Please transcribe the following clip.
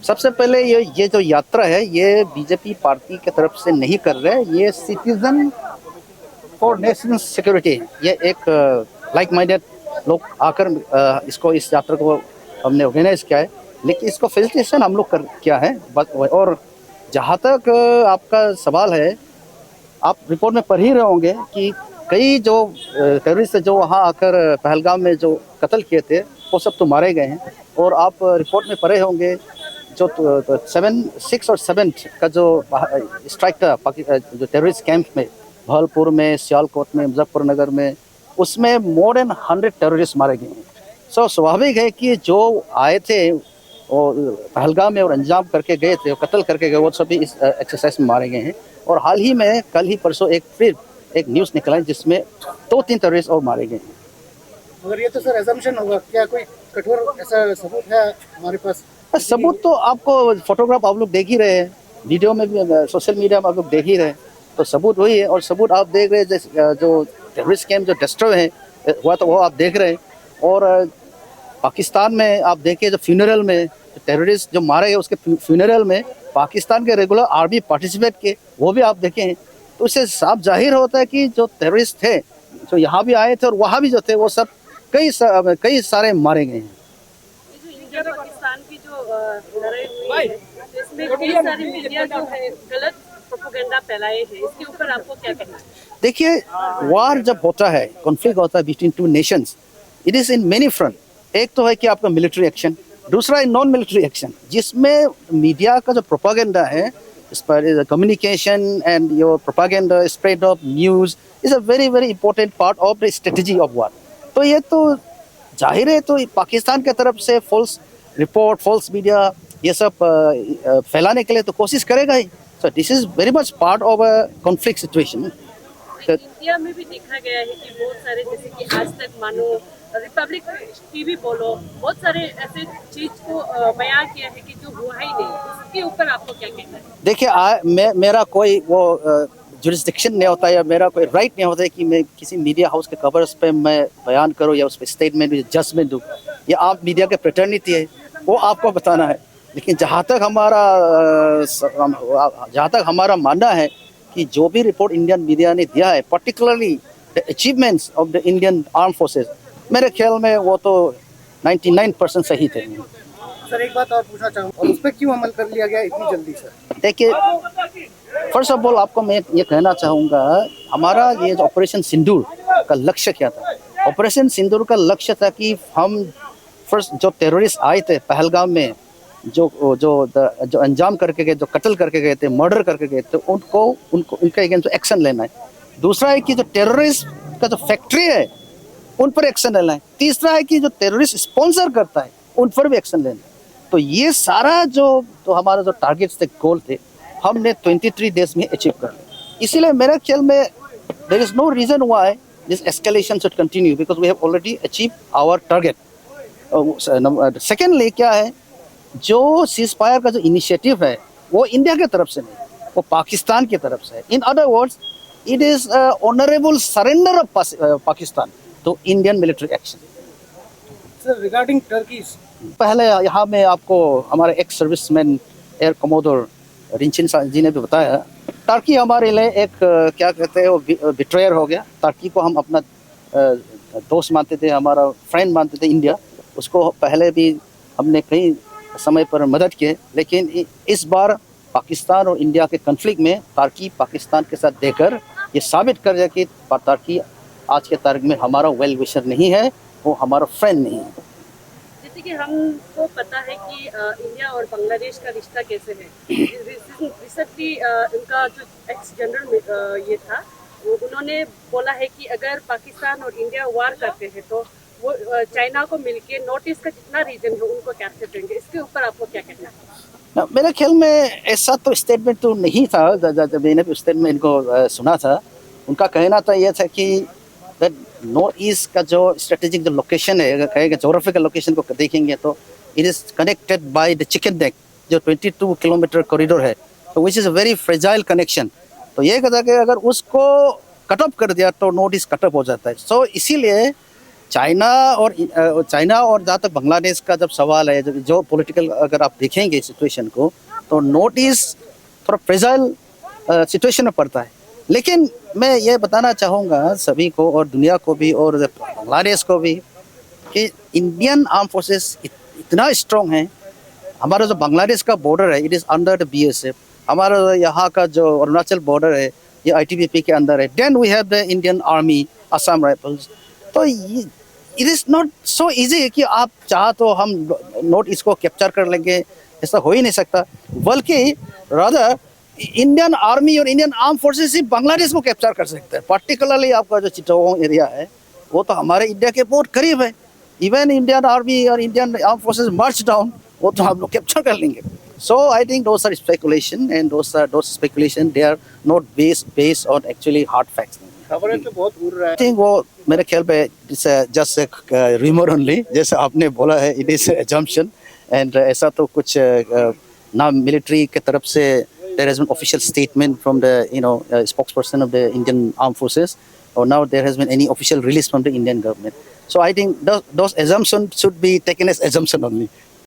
सबसे पहले ये जो यात्रा है ये बीजेपी पार्टी की तरफ से नहीं कर रहे, ये सिटीजन फॉर नेशनल सिक्योरिटी, ये एक लाइक माइंडेड लोग आकर इसको इस यात्रा को हमने ऑर्गेनाइज किया है। लेकिन इसको फैसिलिटेशन हम लोग कर किया है। और जहाँ तक आपका सवाल है, आप रिपोर्ट में पढ़ ही रहे होंगे कि कई जो टेररिस्ट जो वहाँ आकर पहलगाम में जो कत्ल किए थे वो सब तो मारे गए हैं। और आप रिपोर्ट में पढ़े होंगे जो 6 और 7 का जो स्ट्राइक था जो टेररिस्ट कैंप में, भागलपुर में, सियालकोट में, मुजफ्फरनगर में, उसमें मोर देन 100 टेररिस्ट मारे गए हैं। सो स्वाभाविक है कि जो आए थे और पहलगाम में और अंजाम करके गए थे, कत्ल करके गए, वो सभी इस एक्सरसाइज में मारे गए हैं। और हाल ही में कल ही परसों फिर एक न्यूज़ निकला है जिसमें 2-3 टेररिस्ट और मारे गए हैं। मगर ये तो सर एजम्पशन होगा, क्या कोई कठोर ऐसा सबूत है हमारे पास? सबूत तो आपको फोटोग्राफ आप लोग देख ही रहे हैं, वीडियो में भी, सोशल मीडिया में आप लोग देख ही रहे हैं, तो सबूत वही है। और सबूत आप देख रहे हैं जो टेररिस्ट कैंप जो डिस्ट्रॉय है हुआ, तो वो आप देख रहे हैं। और पाकिस्तान में आप देखिए जो फ्यूनरल में टेररिस्ट जो मारे गए उसके फ्यूनरल में पाकिस्तान के रेगुलर आर्मी पार्टिसिपेट किए, वो भी आप देखे हैं। तो उससे साफ जाहिर होता है कि जो टेररिस्ट थे जो यहाँ भी आए थे और वहाँ भी जो थे वो सब कई सारे मारे गए हैं। इंडिया पाकिस्तान की जो लड़ाई हुई है, इसमें कई सारी मीडिया जो है गलत प्रोपेगेंडा फैलाए हैं, इसके ऊपर आपको क्या कहना है? देखिए, वार जब होता है, कॉन्फ्लिक्ट होता है between two nations, it is in many front. एक तो है कि आपका मिलिट्री एक्शन, दूसरा है नॉन मिलिट्री एक्शन, जिसमें मीडिया का जो प्रोपेगेंडा है, इस पर communication and your propaganda, spread of news is a very very important part of the strategy of war. तो ये तो जाहिर है, तो पाकिस्तान की तरफ से फॉल्स रिपोर्ट, फॉल्स मीडिया ये सब फैलाने के लिए तो कोशिश करेगा ही। So this is very much part of a conflict situation. India में भी देखा गया है कि बहुत सारे, जैसे कि आज तक मानो, रिपब्लिक टीवी बोलो, बहुत सारे ऐसे चीज को बयां किया है कि जो हुआ ही नहीं। इसके ऊपर आपको क्या कहना है? देखिए, मेरा कोई वो जुरिस्डिक्शन नहीं होता है, मेरा कोई राइट नहीं होता है कि मैं किसी मीडिया हाउस के कवर्स पे मैं बयान करूं या उस पर स्टेटमेंट जजमेंट दूं। ये आप मीडिया के फ्रेटर्निटी है, वो आपको बताना है। लेकिन जहाँ तक हमारा मानना है कि जो भी रिपोर्ट इंडियन मीडिया ने दिया है, particularly the achievements of the Indian arm forces, मेरे ख्याल में वो तो 99% सही थे। सर एक बात और पूछना चाहूँगा, और उस पर क्यों अमल कर लिया गया इतनी जल्दी सर? देखिए, फर्स्ट ऑफ ऑल आपको मैं ये कहना चाहूँगा, हमारा ये जो ऑपरेशन सिंदूर का लक्ष्य क्या था? ऑपरेशन सिंदूर का लक्ष्य था कि हम फर्स्ट जो टेररिस्ट आए थे पहलगाम में, जो अंजाम करके गए, जो कत्ल करके गए थे, मर्डर करके गए थे, उनके अगेंस्ट एक्शन लेना है। दूसरा है कि जो टेररिस्ट का जो फैक्ट्री है उन पर एक्शन लेना है। तीसरा है कि जो टेररिस्ट स्पॉन्सर करता है उन पर भी एक्शन लेना है। तो ये सारा जो हमारा जो टारगेट्स थे, गोल थे, हमने 23 डेज में अचीव कर लिया। इसीलिए मेरे ख्याल में there is no reason why this escalation should continue, because we have already achieve our target. Secondly क्या है, जो सीज फायर का जो इनिशिएटिव है वो इंडिया की तरफ से नहीं, वो पाकिस्तान की तरफ से है। In other words, it is honourable surrender of Pakistan to Indian military action. Sir regarding Turkey, पहले यहाँ में आपको हमारे ex serviceman air commodore Rinchen ji ने भी बताया, टर्की हमारे लिए एक क्या कहते हैं, वो बिट्रेयर हो गया। टर्की को हम अपना दोस्त मानते थे, हमारा फ्रेंड मानते थे इंडिया। उसको पहले भी हमने कई समय पर मदद की, लेकिन इस बार पाकिस्तान और इंडिया के कन्फ्लिक्ट में टर्की पाकिस्तान के साथ देकर ये साबित कर दिया कि टर्की आज के तारीख में हमारा वेल विशर नहीं है, वो हमारा फ्रेंड नहीं है। जैसे कि हमको पता है कि इंडिया और बांग्लादेश का रिश्ता कैसे है। रिसेंटली उनका जो एक्स जनरल ये था, उन्होंने बोला है कि अगर पाकिस्तान और इंडिया वार करते हैं तो वो चाइना को मिलके नॉर्थ ईस्ट का जितना रीजन है उनको कैप्चर करेंगे। इसके ऊपर आपको क्या कहना है? मेरे ख्याल में ऐसा तो स्टेटमेंट तो नहीं था। जब मैंने भी स्टेटमेंट इनको सुना था, उनका कहना था ये था कि नॉर्थ ईस्ट का जो स्ट्रेटेजिक जो लोकेशन है, अगर कहेंगे जोग्राफिकल लोकेशन को देखेंगे तो it is connected by the chicken neck, जो 22 किलोमीटर कॉरिडोर है, तो which is a very fragile connection. तो ये कहता कि अगर उसको कट ऑफ कर दिया तो नॉर्थ ईस्ट कट ऑफ हो जाता है। सो इसीलिए चाइना और जहाँ तक बांग्लादेश का जब सवाल है, जो पॉलिटिकल अगर आप देखेंगे सिचुएशन को, तो नॉर्थ ईस्ट थोड़ा फ्रेजाइल सिचुएशन में पड़ता है। लेकिन मैं ये बताना चाहूँगा सभी को और दुनिया को भी और बांग्लादेश को भी कि इंडियन आर्म फोर्सेस इतना स्ट्रॉन्ग है। हमारा जो बांग्लादेश का बॉर्डर है, it is under the BSF। हमारा यहाँ का जो अरुणाचल बॉर्डर है, ये ITBP के अंदर है। Then we have the Indian army, Assam rifles. तो it is not so easy कि आप चाह तो हम नॉर्थ ईस्ट को कैप्चर कर लेंगे, ऐसा हो ही नहीं सकता। बल्कि रादर इंडियन आर्मी और इंडियन आर्म फोर्सेस ही बांग्लादेश को कैप्चर कर सकते हैं। पर्टिकुलरली आपका जो चिटागोंग एरिया है, वो तो हमारे इंडिया के बहुत करीब है। इवन इंडियन आर्मी और Indian arm forces march down, वो तो हम लोग कैप्चर कर लेंगे। So I think those are speculation and those speculation they are not based on actually hard facts. खबरें तो बहुत उड़ रहा है। आई थिंक वो मेरे ख्याल पे जस्ट एक रूमर ओनली, जैसे आपने बोला है, इट इज एजम्पशन। एंड ऐसा तो कुछ ना मिलिट्री के तरफ से there has been official statement from the spokesperson of the Indian Armed Forces, or now there has been any official release from the Indian government. So I think those assumptions should be taken as assumption only.